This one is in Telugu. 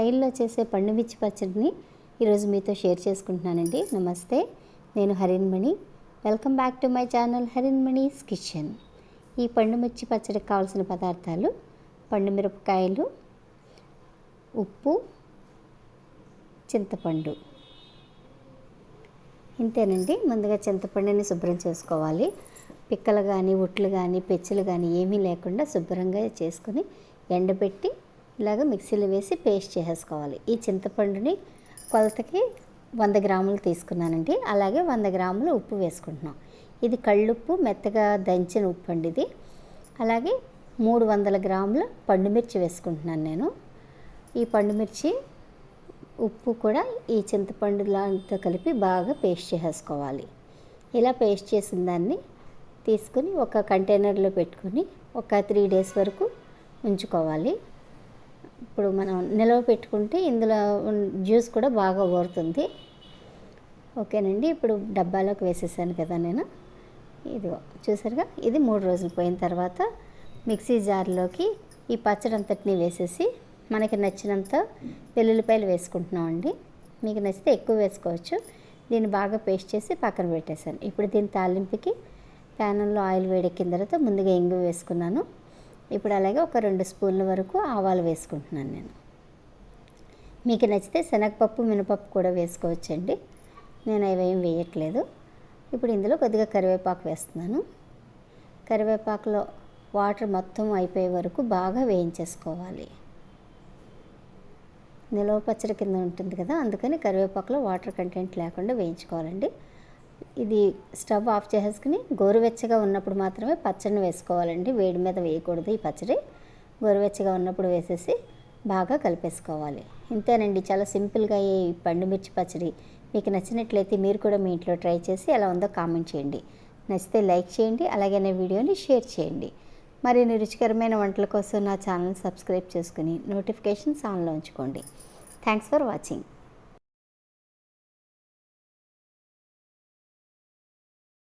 స్టైల్లో చేసే పండు మిర్చి పచ్చడిని ఈరోజు మీతో షేర్ చేసుకుంటున్నానండి. నమస్తే, నేను Harinmani. Welcome back to my channel Harinmani's kitchen. ఈ పండు మిర్చి పచ్చడికి కావాల్సిన పదార్థాలు: పండు మిరపకాయలు, ఉప్పు, చింతపండు. ఇంతేనండి. ముందుగా చింతపండుని శుభ్రం చేసుకోవాలి. పిక్కలు కానీ, ఉట్లు కానీ, పెచ్చులు కానీ ఏమీ లేకుండా శుభ్రంగా చేసుకుని ఎండబెట్టి ఇలాగ మిక్సీలో వేసి పేస్ట్ చేసేసుకోవాలి. ఈ చింతపండుని కొలతకి 100 గ్రాములు తీసుకున్నానండి. అలాగే 100 గ్రాములు ఉప్పు వేసుకుంటున్నాం. ఇది కళ్ళుప్పు, మెత్తగా దంచిన ఉప్పు అండి ఇది. అలాగే 300 గ్రాముల పండుమిర్చి వేసుకుంటున్నాను నేను. ఈ పండుమిర్చి, ఉప్పు కూడా ఈ చింతపండులాంటితో కలిపి బాగా పేస్ట్ చేసేసుకోవాలి. ఇలా పేస్ట్ చేసిన దాన్ని తీసుకుని ఒక కంటైనర్లో పెట్టుకుని ఒక 3 days వరకు ఉంచుకోవాలి. ఇప్పుడు మనం నిలవ పెట్టుకుంటే ఇందులో జ్యూస్ కూడా బాగా ఊరుతుంది. ఓకేనండి. ఇప్పుడు డబ్బాలోకి వేసేసాను కదా నేను. ఇదిగో చూసారుగా, ఇది 3 రోజులు పోయిన తర్వాత మిక్సీ జార్లోకి ఈ పచ్చడి అంతటిని వేసేసి మనకి నచ్చినంత వెల్లుల్లిపాయలు వేసుకుంటున్నామండి. మీకు నచ్చితే ఎక్కువ వేసుకోవచ్చు. దీన్ని బాగా పేస్ట్ చేసి పక్కన పెట్టేశాను. ఇప్పుడు దీని తాలింపుకి ప్యాన్లో ఆయిల్ వేడెక్కిన తర్వాత ముందుగా ఇంగువ వేసుకున్నాను. ఇప్పుడు అలాగే ఒక 2 స్పూన్ల వరకు ఆవాలు వేసుకుంటున్నాను నేను. మీకు నచ్చితే శనగపప్పు, మినపప్పు కూడా వేసుకోవచ్చండి. నేను అవేం వేయట్లేదు. ఇప్పుడు ఇందులో కొద్దిగా కరివేపాకు వేస్తున్నాను. కరివేపాకులో వాటర్ మొత్తం అయిపోయే వరకు బాగా వేయించేసుకోవాలి. నిలవ పచ్చడి కింద ఉంటుంది కదా, అందుకని కరివేపాకులో వాటర్ కంటెంట్ లేకుండా వేయించుకోవాలండి. ఇది స్టవ్ ఆఫ్ చేసేసుకుని గోరువెచ్చగా ఉన్నప్పుడు మాత్రమే పచ్చడిని వేసుకోవాలండి. వేడి మీద వేయకూడదు. ఈ పచ్చడి గోరువెచ్చగా ఉన్నప్పుడు వేసేసి బాగా కలిపేసుకోవాలి. ఇంతేనండి. చాలా సింపుల్గా ఈ పండు మిర్చి పచ్చడి. మీకు నచ్చినట్లయితే మీరు కూడా మీ ఇంట్లో ట్రై చేసి ఎలా ఉందో కామెంట్ చేయండి. నచ్చితే లైక్ చేయండి. అలాగే నా వీడియోని షేర్ చేయండి. మరిన్ని రుచికరమైన వంటల కోసం నా ఛానల్ సబ్స్క్రైబ్ చేసుకుని నోటిఫికేషన్స్ ఆన్లో ఉంచుకోండి. Thanks for watching.